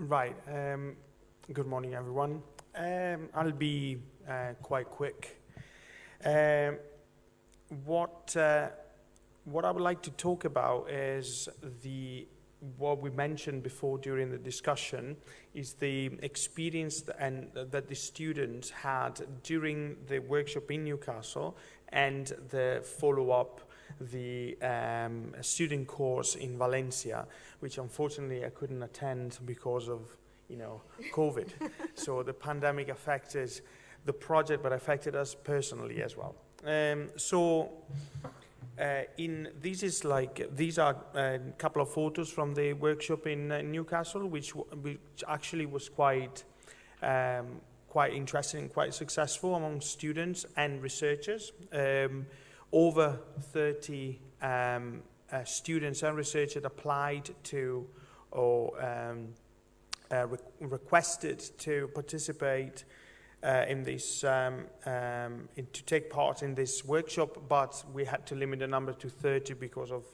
Right. Good morning, everyone. I'll be quite quick. What I would like to talk about is what we mentioned before during the discussion is the experience that the students had during the workshop in Newcastle and the follow-up, the student course in Valencia, which unfortunately I couldn't attend because of, COVID. So the pandemic affected the project, but affected us personally as well. These are a couple of photos from the workshop in Newcastle, which actually was quite interesting, quite successful among students and researchers. Over 30 students and researchers applied to or requested to participate in this, to take part in this workshop, but we had to limit the number to 30 because of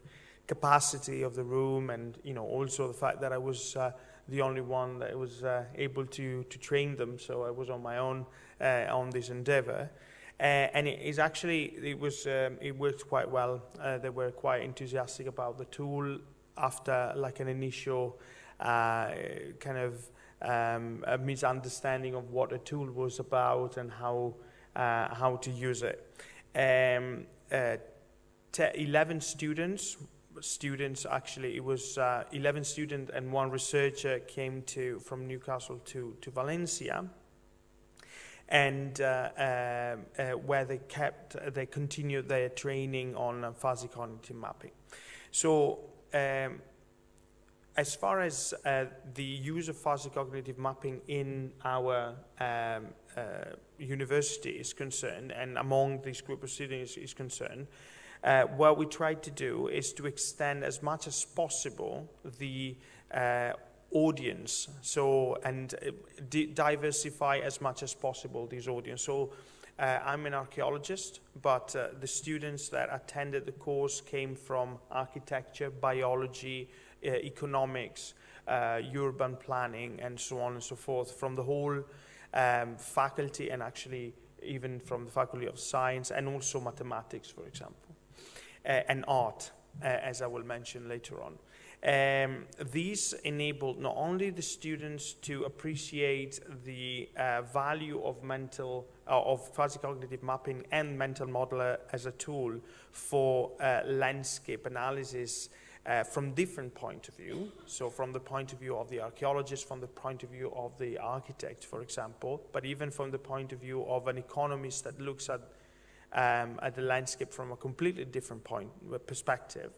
capacity of the room, and also the fact that I was the only one that was able to train them, so I was on my own on this endeavor. And it worked quite well. They were quite enthusiastic about the tool after like an initial a misunderstanding of what the tool was about and how to use it. 11 students actually, it was 11 students and one researcher came from Newcastle to Valencia, and where they continued their training on fuzzy cognitive mapping. So as far as the use of fuzzy cognitive mapping in our university is concerned, and among this group of students is concerned, what we tried to do is to extend as much as possible the audience, and diversify as much as possible this audience. So I'm an archaeologist, but the students that attended the course came from architecture, biology, economics, urban planning, and so on and so forth, from the whole faculty, and actually even from the Faculty of Science, and also mathematics, for example, and art, as I will mention later on. These enabled not only the students to appreciate the value of fuzzy cognitive mapping and mental modeler as a tool for landscape analysis from different point of view. So from the point of view of the archaeologist, from the point of view of the architect, for example, but even from the point of view of an economist that looks at the landscape from a completely different perspective.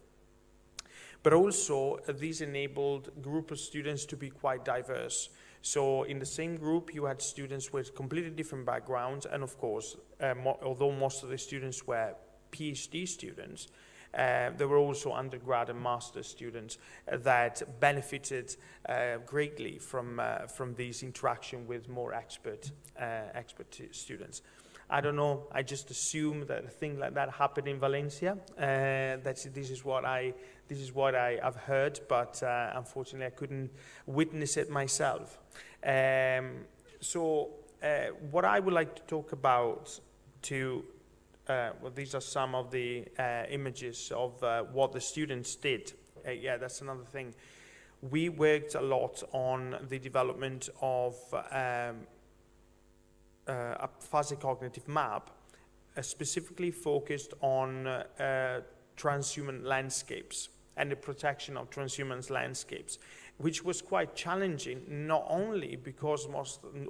But also, this enabled a group of students to be quite diverse. So in the same group, you had students with completely different backgrounds, and of course, although most of the students were PhD students, there were also undergrad and master students that benefited greatly from this interaction with more expert students. I don't know, I just assume that a thing like that happened in Valencia. This is what I've heard, but unfortunately I couldn't witness it myself. What I would like to talk about these are some of the images of what the students did. Yeah, that's another thing. We worked a lot on the development of a fuzzy cognitive map, specifically focused on transhuman landscapes and the protection of transhuman landscapes, which was quite challenging, not only because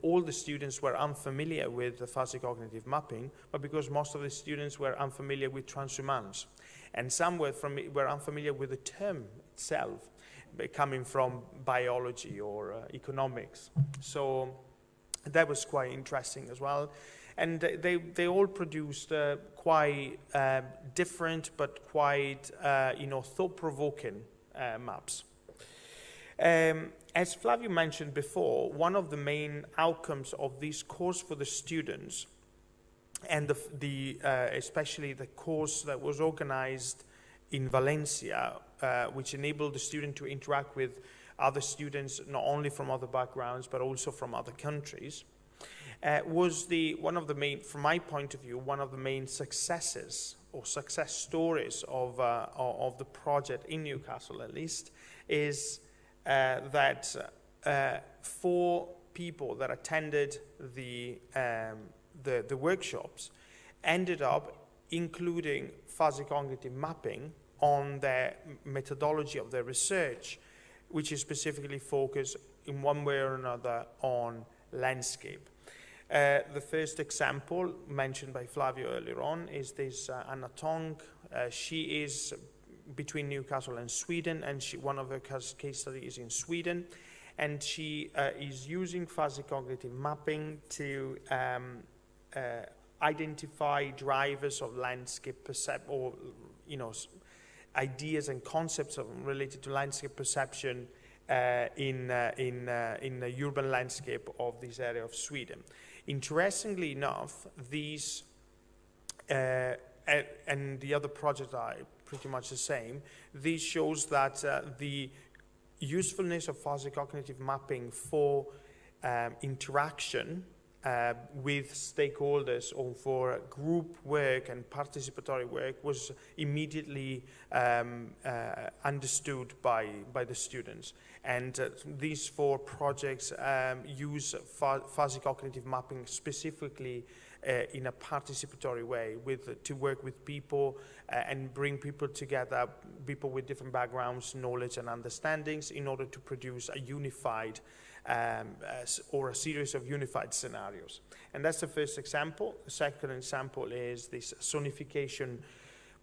all the students were unfamiliar with the fuzzy cognitive mapping, but because most of the students were unfamiliar with transhumance. And some were unfamiliar with the term itself, coming from biology or economics. So that was quite interesting as well. And they all produced quite different but quite thought-provoking maps. As Flavio mentioned before, one of the main outcomes of this course for the students, and especially the course that was organized in Valencia, which enabled the student to interact with other students, not only from other backgrounds, but also from other countries, was one of the main, from my point of view, one of the main successes or success stories of the project in Newcastle, at least, is that 4 people that attended the workshops ended up including fuzzy cognitive mapping on their methodology of their research, which is specifically focused in one way or another on landscape. The first example mentioned by Flavio earlier on is this Anna Tong. She is between Newcastle and Sweden, and one of her case studies is in Sweden, and she is using fuzzy cognitive mapping to identify drivers of landscape perception, or ideas and concepts related to landscape perception in the urban landscape of this area of Sweden. Interestingly enough, these and the other projects are pretty much the same. This shows that the usefulness of fuzzy cognitive mapping for interaction with stakeholders or for group work and participatory work was immediately understood by the students. And these 4 projects use fuzzy cognitive mapping specifically in a participatory way, to work with people and bring people together, people with different backgrounds, knowledge and understandings, in order to produce a unified or a series of unified scenarios. And that's the first example. The second example is this sonification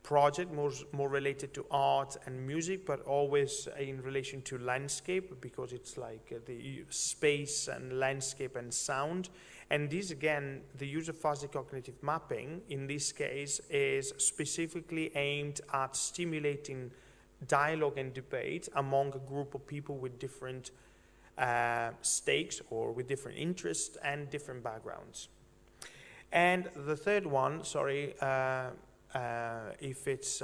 project, more related to art and music, but always in relation to landscape, because it's like the space and landscape and sound. And this, again, the use of fuzzy cognitive mapping in this case is specifically aimed at stimulating dialogue and debate among a group of people with different stakes or with different interests and different backgrounds. And the third one, sorry, if it's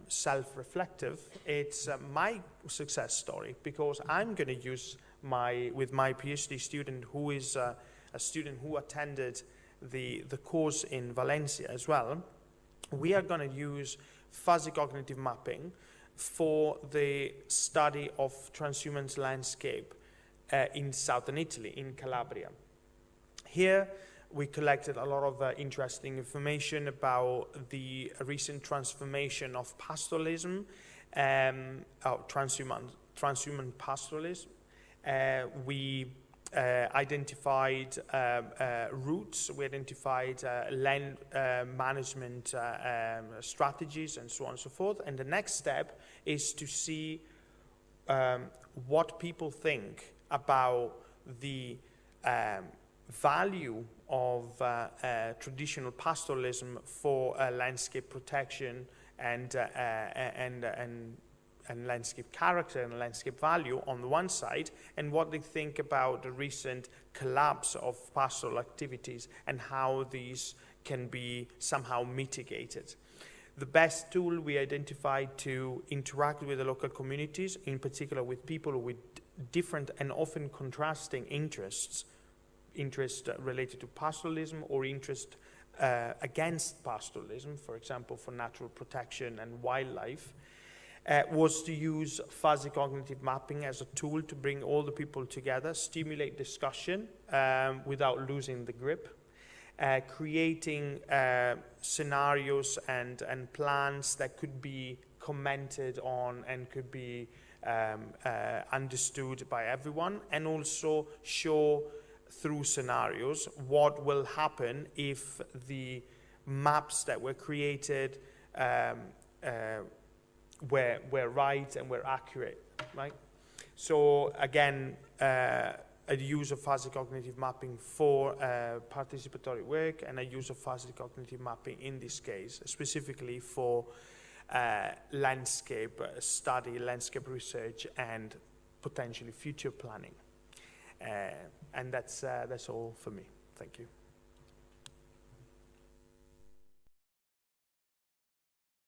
self-reflective, it's my success story, because I'm going to use with my PhD student, who is a student who attended the course in Valencia as well. We are going to use fuzzy cognitive mapping for the study of transhumance landscape in southern Italy, in Calabria. Here, we collected a lot of interesting information about the recent transformation of pastoralism, transhuman pastoralism. We identified routes, we identified land management strategies, and so on and so forth. And the next step is to see what people think about the value of traditional pastoralism for landscape protection and landscape character and landscape value on the one side, and what they think about the recent collapse of pastoral activities and how these can be somehow mitigated. The best tool we identified to interact with the local communities, in particular with people with different and often contrasting interests related to pastoralism or interest against pastoralism, for example, for natural protection and wildlife, was to use fuzzy cognitive mapping as a tool to bring all the people together, stimulate discussion without losing the grip, creating scenarios and plans that could be commented on and could be understood by everyone, and also show through scenarios what will happen if the maps that were created were right and were accurate, right? So again, a use of fuzzy cognitive mapping for participatory work, and a use of fuzzy cognitive mapping in this case, specifically for landscape study, landscape research, and potentially future planning. And that's all for me. Thank you.